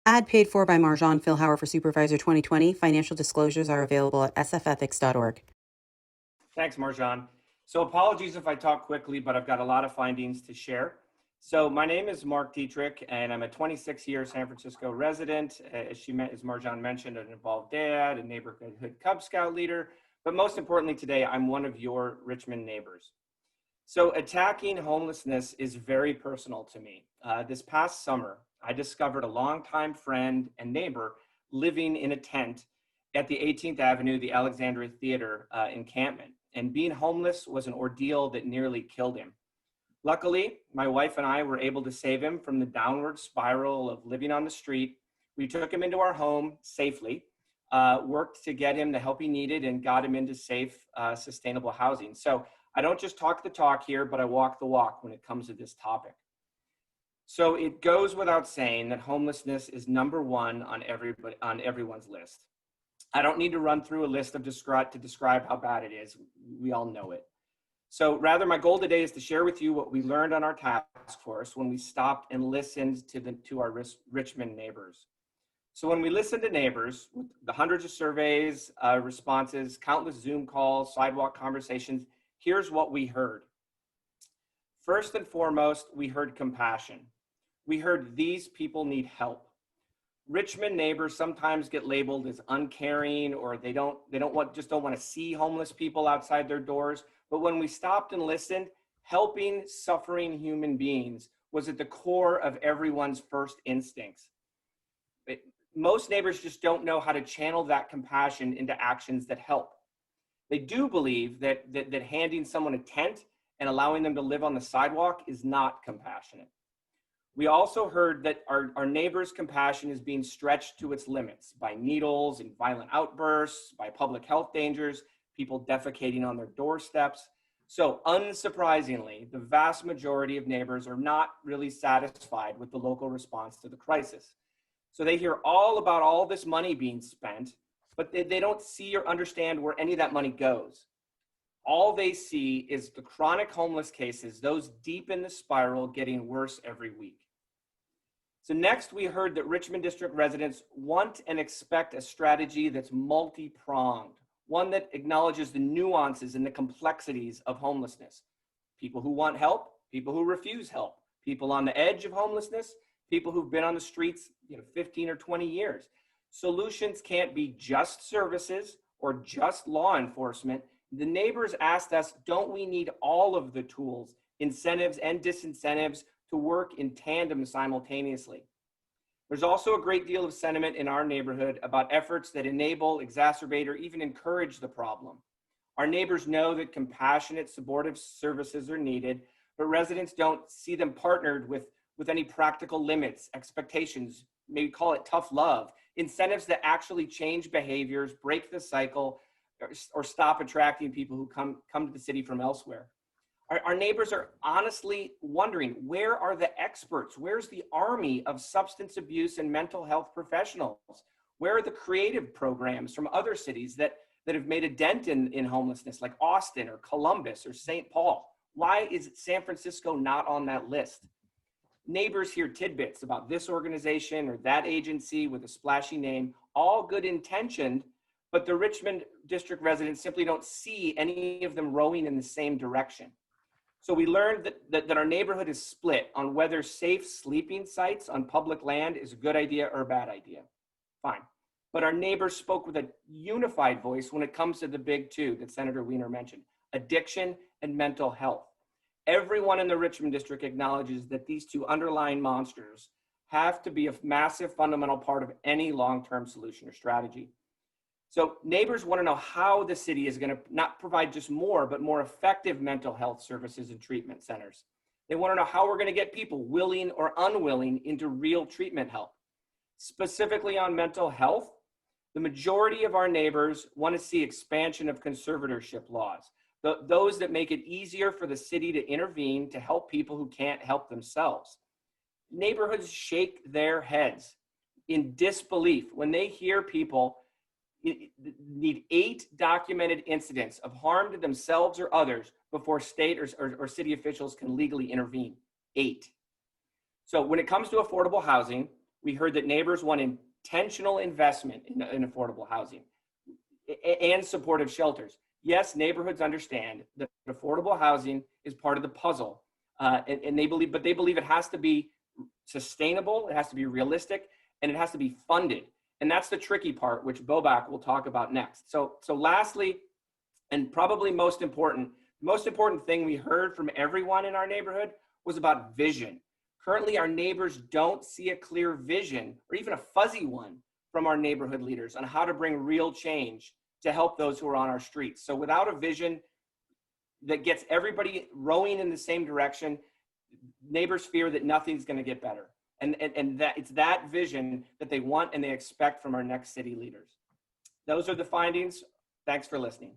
Ad paid for by Marjan Philhour for Supervisor 2020. Financial disclosures are available at sfethics.org. Thanks, Marjan. So apologies if I talk quickly, but I've got a lot of findings to share. So my name is Mark Dietrich, and I'm a 26-year San Francisco resident. As Marjan mentioned, an involved dad, a neighborhood Cub Scout leader, but most importantly today, I'm one of your Richmond neighbors. So attacking homelessness is very personal to me. This past summer, I discovered a longtime friend and neighbor living in a tent at the 18th Avenue, the Alexandria Theater encampment. And being homeless was an ordeal that nearly killed him. Luckily, my wife and I were able to save him from the downward spiral of living on the street. We took him into our home safely, worked to get him the help he needed, and got him into safe, sustainable housing. So I don't just talk the talk here, but I walk the walk when it comes to this topic. So it goes without saying that homelessness is number one on everyone's list. I don't need to run through a list to describe how bad it is. We all know it. So rather, my goal today is to share with you what we learned on our task force when we stopped and listened to our Richmond neighbors. So when we listened to neighbors, with the hundreds of surveys, responses, countless Zoom calls, sidewalk conversations, here's what we heard. First and foremost, we heard compassion. We heard these people need help. Richmond neighbors sometimes get labeled as uncaring, or they don't want to see homeless people outside their doors. But when we stopped and listened, helping suffering human beings was at the core of everyone's first instincts. Most neighbors just don't know how to channel that compassion into actions that help. They do believe that handing someone a tent and allowing them to live on the sidewalk is not compassionate. We also heard that our neighbors' compassion is being stretched to its limits by needles and violent outbursts, by public health dangers, people defecating on their doorsteps. So unsurprisingly, the vast majority of neighbors are not really satisfied with the local response to the crisis. So they hear all about all this money being spent, but they don't see or understand where any of that money goes. All they see is the chronic homeless cases, those deep in the spiral, getting worse every week. So next, we heard that Richmond District residents want and expect a strategy that's multi-pronged, one that acknowledges the nuances and the complexities of homelessness. People who want help, people who refuse help, people on the edge of homelessness, people who've been on the streets 15 or 20 years. Solutions can't be just services or just law enforcement. The neighbors asked us, don't we need all of the tools, incentives and disincentives to work in tandem simultaneously? There's also a great deal of sentiment in our neighborhood about efforts that enable, exacerbate, or even encourage the problem. Our neighbors know that compassionate, supportive services are needed, but residents don't see them partnered with any practical limits, expectations, maybe call it tough love, incentives that actually change behaviors, break the cycle, or stop attracting people who come to the city from elsewhere. Our neighbors are honestly wondering, where are the experts? Where's the army of substance abuse and mental health professionals? Where are the creative programs from other cities that have made a dent in homelessness, like Austin or Columbus or St. Paul? Why is San Francisco not on that list? Neighbors hear tidbits about this organization or that agency with a splashy name, all good intentioned, but the Richmond District residents simply don't see any of them rowing in the same direction. So we learned that our neighborhood is split on whether safe sleeping sites on public land is a good idea or a bad idea. Fine. But our neighbors spoke with a unified voice when it comes to the big two that Senator Wiener mentioned, addiction and mental health. Everyone in the Richmond District acknowledges that these two underlying monsters have to be a massive fundamental part of any long-term solution or strategy. So neighbors want to know how the city is going to not provide just more, but more effective mental health services and treatment centers. They want to know how we're going to get people, willing or unwilling, into real treatment help. Specifically on mental health, the majority of our neighbors want to see expansion of conservatorship laws, those that make it easier for the city to intervene to help people who can't help themselves. Neighborhoods shake their heads in disbelief when they hear people need 8 documented incidents of harm to themselves or others before state or city officials can legally intervene. 8. So when it comes to affordable housing, We heard that neighbors want intentional investment in affordable housing and supportive shelters. Yes, neighborhoods understand that affordable housing is part of the puzzle, and they believe it has to be sustainable, it has to be realistic, and it has to be funded. And that's the tricky part, which Bobak will talk about next. So lastly, and probably most important thing we heard from everyone in our neighborhood was about vision. Currently, our neighbors don't see a clear vision, or even a fuzzy one, from our neighborhood leaders on how to bring real change to help those who are on our streets. So without a vision that gets everybody rowing in the same direction, neighbors fear that nothing's going to get better. And that it's that vision that they want and they expect from our next city leaders. Those are the findings. Thanks for listening.